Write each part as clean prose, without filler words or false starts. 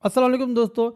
अस्सलाम वालेकुम दोस्तों।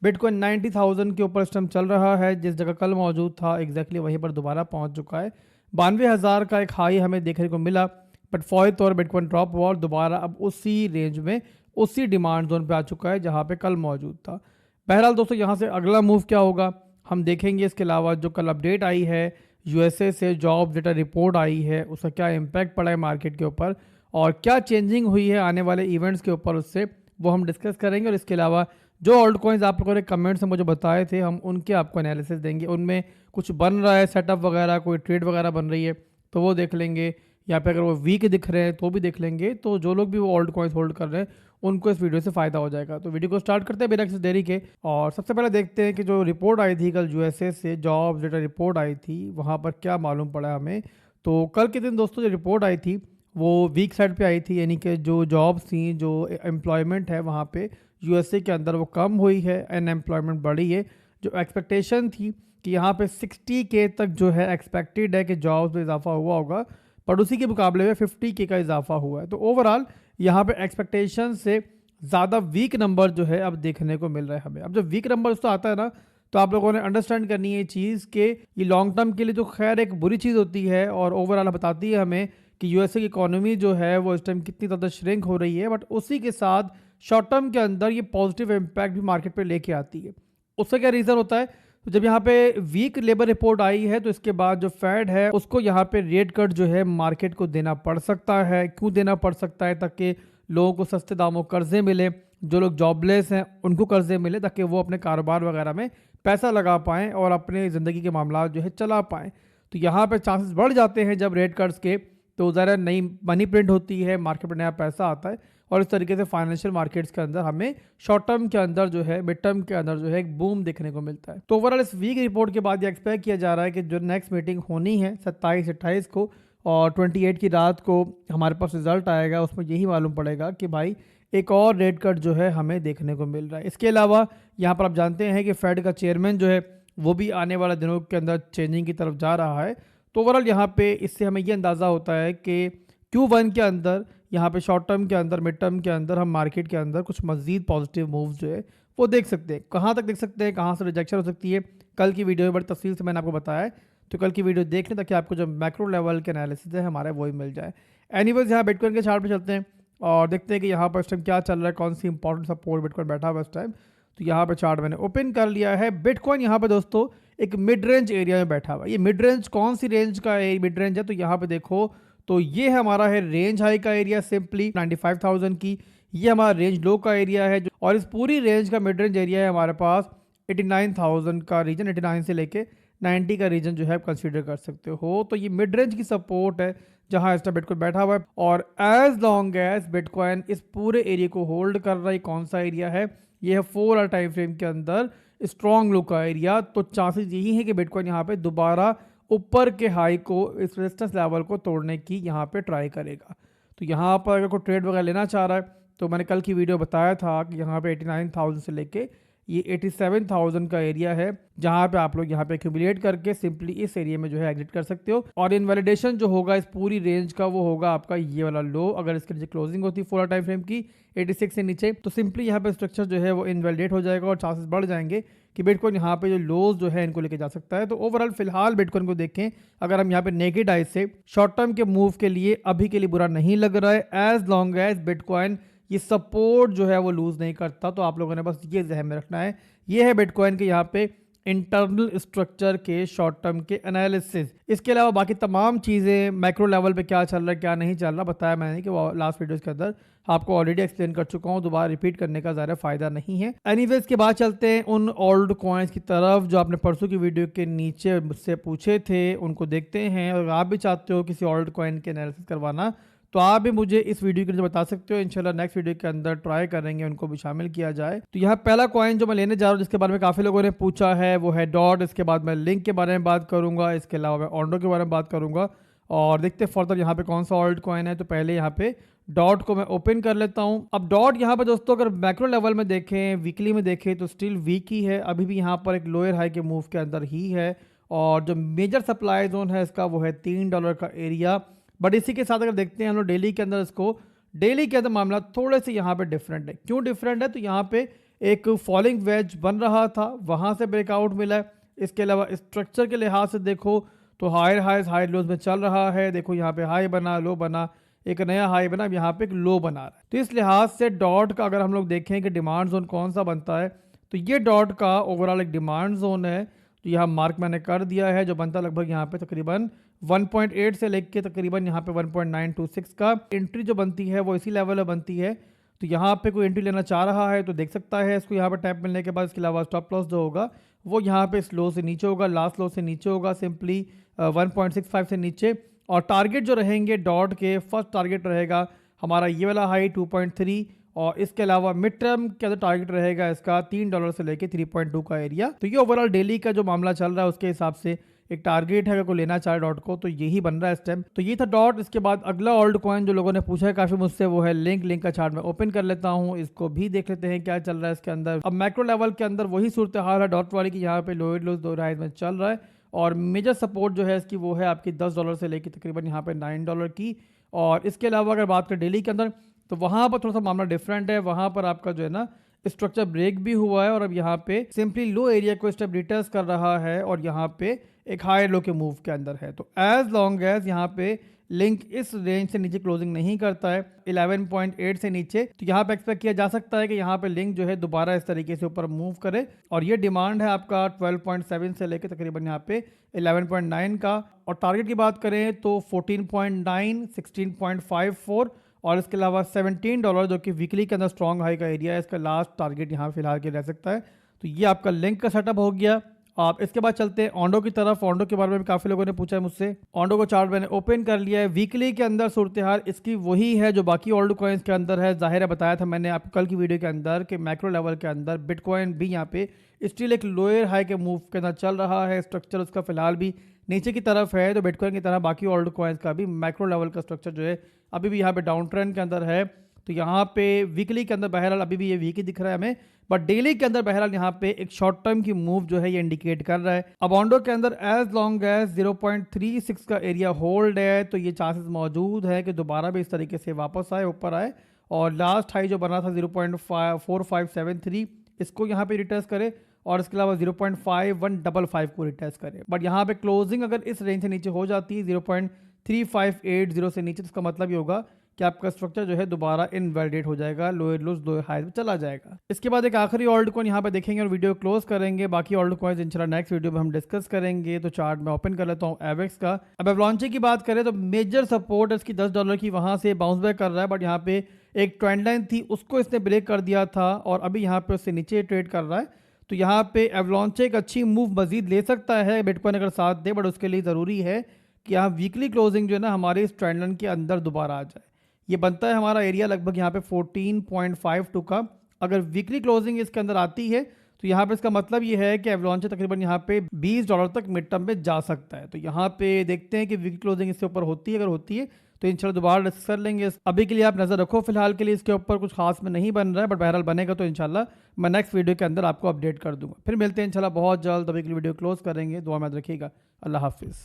बिटकॉइन 90,000 के ऊपर इस टाइम चल रहा है। जिस जगह कल मौजूद था एग्जैक्टली वहीं पर दोबारा पहुंच चुका है। 92,000 का एक हाई हमें देखने को मिला, बट फौरी तौर पर बिटकॉइन ड्रॉप हुआ और दोबारा अब उसी रेंज में उसी डिमांड जोन पे आ चुका है जहां पे कल मौजूद था। बहरहाल दोस्तों, यहाँ से अगला मूव क्या होगा हम देखेंगे। इसके अलावा जो कल अपडेट आई है यूएसए से, जॉब डेटा रिपोर्ट आई है, उसका क्या इम्पैक्ट पड़ा है मार्केट के ऊपर और क्या चेंजिंग हुई है आने वाले इवेंट्स के ऊपर, उससे वो हम डिस्कस करेंगे। और इसके अलावा जो ऑल्ट कॉइन्स आप लोगों ने कमेंट्स में मुझे बताए थे, हम उनके आपको एनालिसिस देंगे। उनमें कुछ बन रहा है सेटअप वगैरह, कोई ट्रेड वगैरह बन रही है तो वो देख लेंगे, या फिर अगर वो वीक दिख रहे हैं तो भी देख लेंगे। तो जो लोग भी वो ऑल्ट कॉइन्स होल्ड कर रहे हैं उनको इस वीडियो से फ़ायदा हो जाएगा। तो वीडियो को स्टार्ट करते हैं बिना किसी देरी के। और सबसे पहले देखते हैं कि जो रिपोर्ट आई थी कल यूएसए से, जॉब डेटा रिपोर्ट आई थी, वहाँ पर क्या मालूम पड़ा हमें। तो कल के दिन दोस्तों जो रिपोर्ट आई थी वो वीक साइड पे आई थी, यानी कि जो जॉब्स थी, जो एम्प्लॉयमेंट है वहाँ पे यूएसए के अंदर वो कम हुई है, अनएम्प्लॉयमेंट बढ़ी है। जो एक्सपेक्टेशन थी कि यहाँ पे 60K तक जो है एक्सपेक्टेड है कि जॉब्स में इजाफा हुआ होगा, पर उसी के मुकाबले में 50K का इजाफा हुआ है। तो ओवरऑल यहाँ पे एक्सपेक्टेशन से ज़्यादा वीक नंबर जो है अब देखने को मिल रहा है हमें। अब जब वीक नंबर तो आता है ना, तो आप लोगों ने अंडरस्टैंड करनी है चीज़ कि ये लॉन्ग टर्म के लिए तो खैर एक बुरी चीज़ होती है और ओवरऑल बताती है हमें कि यूएसए की इकोनॉमी जो है वो इस टाइम कितनी ज़्यादा श्रिंक हो रही है। बट उसी के साथ शॉर्ट टर्म के अंदर ये पॉजिटिव इम्पैक्ट भी मार्केट पे लेके आती है। उसका क्या रीज़न होता है, तो जब यहाँ पे वीक लेबर रिपोर्ट आई है तो इसके बाद जो फेड है उसको यहाँ पे रेट कट जो है मार्केट को देना पड़ सकता है। क्यों देना पड़ सकता है? ताकि लोगों को सस्ते दामों कर्जे मिले, जो लोग जॉबलेस हैं उनको कर्जे मिले, ताकि वो अपने कारोबार वगैरह में पैसा लगा पाएँ और अपने ज़िंदगी के मामला जो है चला पाएँ। तो यहाँ पे चांसेस बढ़ जाते हैं जब रेट कट्स के, तो ज़रा नई मनी प्रिंट होती है, मार्केट में नया पैसा आता है और इस तरीके से फाइनेंशियल मार्केट्स के अंदर हमें शॉर्ट टर्म के अंदर जो है, मिड टर्म के अंदर जो है एक बूम देखने को मिलता है। तो ओवरऑल इस वीक रिपोर्ट के बाद ये एक्सपेक्ट किया जा रहा है कि जो नेक्स्ट मीटिंग होनी है 27-28 को और 28 की रात को हमारे पास रिजल्ट आएगा, उसमें यही मालूम पड़ेगा कि भाई एक और रेट कट जो है हमें देखने को मिल रहा है। इसके अलावा यहाँ पर आप जानते हैं कि फेड का चेयरमैन जो है वो भी आने वाले दिनों के अंदर चेंजिंग की तरफ जा रहा है। तो ओवरऑल यहाँ पे इससे हमें ये अंदाज़ा होता है कि Q1 के अंदर, यहाँ पे शॉर्ट टर्म के अंदर, मिड टर्म के अंदर हम मार्केट के अंदर कुछ मजीद पॉजिटिव मूव्स जो है वो देख सकते हैं। कहाँ तक देख सकते हैं, कहाँ से रिजेक्शन हो सकती है, कल की वीडियो में बड़ी तफसील से मैंने आपको बताया है। तो कल की वीडियो देख लें ताकि आपको जो मैक्रो लेवल के एनालिसिस है हमारे वही मिल जाए। एनीवेज यहाँ बिटकॉइन के चार्ट पे चलते हैं और देखते हैं कि यहाँ पर इस टाइम क्या चल रहा है, कौन सी इंपॉर्टेंट सपोर्ट बिटकॉइन बैठा हुआ इस टाइम। तो यहाँ पे चार्ट मैंने ओपन कर लिया है। बिटकॉइन यहाँ पे दोस्तों एक मिड रेंज एरिया में बैठा हुआ है। ये मिड रेंज कौन सी रेंज का मिड रेंज है, तो यहाँ पे देखो तो ये हमारा है रेंज हाई का एरिया सिंपली 95,000 की। ये हमारा रेंज लो का एरिया है और इस पूरी रेंज का मिड रेंज एरिया है हमारे पास 89,000 का रीजन, 89 से लेके 90 का रीजन जो है आप कंसीडर कर सकते हो। तो ये मिड रेंज की सपोर्ट है जहां इस बिटकॉइन बैठा हुआ है और एज लॉन्ग एज बिटकॉइन इस पूरे एरिया को होल्ड कर रहा है। कौन सा एरिया है? ये है 4 आवर टाइम फ्रेम के अंदर स्ट्रॉन्ग लो का एरिया। तो चांसेस यही है कि बिटकॉइन यहाँ पे दोबारा ऊपर के हाई को, इस रेजिस्टेंस लेवल को तोड़ने की यहाँ पे ट्राई करेगा। तो यहाँ पर अगर कोई ट्रेड वगैरह लेना चाह रहा है तो मैंने कल की वीडियो बताया था कि यहाँ पे 89,000 से लेके ये 87,000 का एरिया है जहाँ पे आप लोग यहाँ पे एक्यूमुलेट करके सिंपली इस एरिया में जो है एग्जिट कर सकते हो। और इनवैलिडेशन जो होगा इस पूरी रेंज का वो होगा आपका ये वाला लो। अगर इसके नीचे क्लोजिंग होती है 4 टाइम फ्रेम की 86 से नीचे, तो सिंपली यहाँ पे स्ट्रक्चर जो है वो इनवैलिडेट हो जाएगा और चांसेस बढ़ जाएंगे कि बिटकॉइन यहाँ पे जो लोज जो है इनको लेके जा सकता है। तो ओवरऑल फिलहाल बिटकॉइन को देखें, अगर हम यहाँ पे नेकेड आई से शॉर्ट टर्म के मूव के लिए अभी के लिए बुरा नहीं लग रहा है, एज लॉन्ग एज बिटकॉइन ये सपोर्ट जो है वो लूज नहीं करता। तो आप लोगों ने बस ये जहन में रखना है। ये है बिटकॉइन के यहाँ पे इंटरनल स्ट्रक्चर के शॉर्ट टर्म के एनालिसिस। इसके अलावा बाकी तमाम चीज़ें मैक्रो लेवल पे क्या चल रहा है क्या नहीं चल रहा बताया मैंने कि वो लास्ट वीडियोस के अंदर आपको ऑलरेडी एक्सप्लेन कर चुका हूँ, दोबारा रिपीट करने का ज़्यादा फायदा नहीं है। एनीवेज के बाद चलते हैं उन ओल्ड कॉइन्स की तरफ जो आपने परसों की वीडियो के नीचे मुझसे पूछे थे, उनको देखते हैं। और आप भी चाहते हो किसी ओल्ड कॉइन के एनालिसिस करवाना तो आप भी मुझे इस वीडियो के लिए बता सकते हो। इंशाल्लाह नेक्स्ट वीडियो के अंदर ट्राई करेंगे उनको भी शामिल किया जाए। तो यहाँ पहला कॉइन जो मैं लेने जा रहा हूँ जिसके बारे में काफ़ी लोगों ने पूछा है वो है डॉट। इसके बाद मैं लिंक के बारे में बात करूँगा, इसके अलावा मैं ऑन्डो के बारे में बात करूँगा और देखते हैं फर्दर यहाँ पे कौन सा ऑल्ट कॉइन है। तो पहले यहाँ पे डॉट को मैं ओपन कर लेता हूँ। अब डॉट यहाँ पे दोस्तों अगर मैक्रो लेवल में देखें, वीकली में देखें तो स्टिल वीक ही है, अभी भी यहाँ पर एक लोअर हाई के मूव के अंदर ही है। और जो मेजर सप्लाई जोन है इसका वो है $3 का एरिया। बट इसी के साथ अगर देखते हैं हम लोग डेली के अंदर, इसको डेली के अंदर मामला थोड़े से यहाँ पे डिफरेंट है। क्यों डिफरेंट है? तो यहाँ पे एक फॉलिंग वेज बन रहा था, वहाँ से ब्रेकआउट मिला है। इसके अलावा स्ट्रक्चर के लिहाज से देखो तो हायर हाइज हाई लोज में चल रहा है। देखो यहाँ पे हाई बना, लो बना, एक नया हाई बना, यहाँ पे एक लो बना रहा है। तो इस लिहाज से डॉट का अगर हम लोग देखें कि डिमांड जोन कौन सा बनता है, तो ये डॉट का ओवरऑल एक डिमांड जोन है। तो यहाँ मार्क मैंने कर दिया है, जो बनता लगभग यहाँ पे तकरीबन 1.8 से लेके तकरीबन यहाँ पे 1.926 का एंट्री जो बनती है वो इसी लेवल में बनती है। तो यहाँ पे कोई एंट्री लेना चाह रहा है तो देख सकता है इसको यहाँ पे टैप मिलने के बाद। इसके अलावा स्टॉप लॉस जो होगा वो यहाँ पे स्लो से नीचे होगा, लास्ट लो से नीचे होगा, सिंपली 1.65 से नीचे। और टारगेट जो रहेंगे डॉट के, फर्स्ट टारगेट रहेगा हमारा ये वाला हाई 2.3, और इसके अलावा मिड टर्म के अंदर टारगेट रहेगा इसका $3 से लेके 3.2 का एरिया। तो ये ओवरऑल डेली का जो मामला चल रहा है उसके हिसाब से एक टारगेट है अगर कोई लेना चाहे डॉट को, तो यही बन रहा है इस टाइम। तो ये था डॉट। इसके बाद अगला ऑल्ट कॉइन जो लोगों ने पूछा है काफी मुझसे, वो है लिंक। लिंक का चार्ट में ओपन कर लेता हूँ, इसको भी देख लेते हैं क्या चल रहा है इसके अंदर। अब मैक्रो लेवल के अंदर वही सूरत हाल है डॉट वाली की, यहाँ पे लोअर लोज दो राइज में चल रहा है, और मेजर सपोर्ट जो है इसकी वो है आपकी $10 से लेकर तकरीबन यहाँ पे $9 की। और इसके अलावा अगर बात करें डेली के अंदर, तो वहाँ पर थोड़ा सा मामला डिफरेंट है। वहाँ पर आपका जो है ना स्ट्रक्चर ब्रेक भी हुआ है, और अब यहाँ पे सिंपली लो एरिया को स्टेप रिटर्स कर रहा है, और यहाँ पे एक हाई लो के मूव के अंदर है। तो एज लॉन्ग एज यहाँ पे लिंक इस रेंज से नीचे क्लोजिंग नहीं करता है 11.8 से नीचे, तो यहाँ पे एक्सपेक्ट किया जा सकता है कि यहाँ पे लिंक जो है दोबारा इस तरीके से ऊपर मूव करे। और ये डिमांड है आपका 12.7 से लेकर तकरीबन यहाँ पे 11.9 का। और टारगेट की बात करें तो 14.9, 16.54 और इसके अलावा $17 जो कि वीकली के अंदर स्ट्रॉन्ग हाई का एरिया है, इसका लास्ट टारगेट यहाँ फिलहाल के रह सकता है। तो ये आपका लिंक का सेटअप हो गया। आप इसके बाद चलते हैं ओंडो की तरफ। ओंडो के बारे में भी काफ़ी लोगों ने पूछा है मुझसे। ओंडो को चार्ट मैंने ओपन कर लिया है। वीकली के अंदर सूरत हाल इसकी वही है जो बाकी ओल्ड कॉइन्स के अंदर है। जाहिर है बताया था मैंने आपको कल की वीडियो के अंदर कि मैक्रो लेवल के अंदर बिटकॉइन भी यहाँ पे स्टिल एक लोअर हाई के मूव के अंदर चल रहा है। स्ट्रक्चर उसका फिलहाल भी नीचे की तरफ है, तो बिटकॉइन की तरह बाकी ओल्ड कॉइन्स का भी मैक्रो लेवल का स्ट्रक्चर जो है अभी भी यहाँ पे डाउन ट्रेंड के अंदर है। तो यहाँ पे वीकली के अंदर बहरहाल अभी भी ये वीक ही दिख रहा है हमें, बट डेली के अंदर बहरहाल यहाँ पे एक शॉर्ट टर्म की मूव जो है ये इंडिकेट कर रहा है। अब ओंडो के अंदर एज लॉन्ग एज 0.36 का एरिया होल्ड है, तो ये चांसेस मौजूद है कि दोबारा भी इस तरीके से वापस आए, ऊपर आए, और लास्ट हाई जो बना था 0.4573 इसको यहाँ पे रिटेस्ट करे, और इसके अलावा 0.5155 को रिटेस्ट करे। बट यहाँ पे क्लोजिंग अगर इस रेंज से नीचे हो जाती है 0.3580 से नीचे, तो इसका मतलब ये होगा कि आपका स्ट्रक्चर जो है दोबारा इनवैलिडेट हो जाएगा, लोअर लोज लोअर हाई में चला जाएगा। इसके बाद एक आखिरी ऑल्ट कॉइन यहाँ पे देखेंगे और वीडियो क्लोज करेंगे। बाकी ऑल्ट कॉइन्स इंशाल्लाह नेक्स्ट वीडियो में हम डिस्कस करेंगे। तो चार्ट में ओपन कर लेता हूँ एवेक्स का। अब एवलांचे की बात करें तो मेजर सपोर्ट इसकी $10 की वहाँ से बाउंस बैक कर रहा है, बट यहाँ पे एक ट्रेंड लाइन थी उसको इसने ब्रेक कर दिया था, और अभी यहाँ पे उससे नीचे ट्रेड कर रहा है। तो यहाँ पे एवलांचे एक अच्छी मूव मजीद ले सकता है बिटकॉइन अगर साथ दे, बट उसके लिए ज़रूरी है कि यहाँ वीकली क्लोजिंग जो है ना हमारे इस ट्रेंड लाइन के अंदर दोबारा आ जाए। ये बनता है हमारा एरिया लगभग यहाँ पे 14.52 का। अगर वीकली क्लोजिंग इसके अंदर आती है तो यहाँ पे इसका मतलब ये है कि एवलांचे तकरीबन यहाँ पे $20 तक मिड टर्म में जा सकता है। तो यहाँ पे देखते हैं कि वीकली क्लोजिंग इससे ऊपर होती है, अगर होती है तो इंशाल्लाह दोबारा डिस्कस कर लेंगे। अभी के लिए आप नज़र रखो, फिलहाल के लिए इसके ऊपर कुछ खास में नहीं बन रहा है, बट बहरहाल बनेगा तो इंशाल्लाह मैं नेक्स्ट वीडियो के अंदर आपको अपडेट कर दूंगा। फिर मिलते हैं इंशाल्लाह बहुत जल्द। अभी के लिए वीडियो क्लोज करेंगे। दुआ में याद रखिएगा। अल्लाह हाफिज़।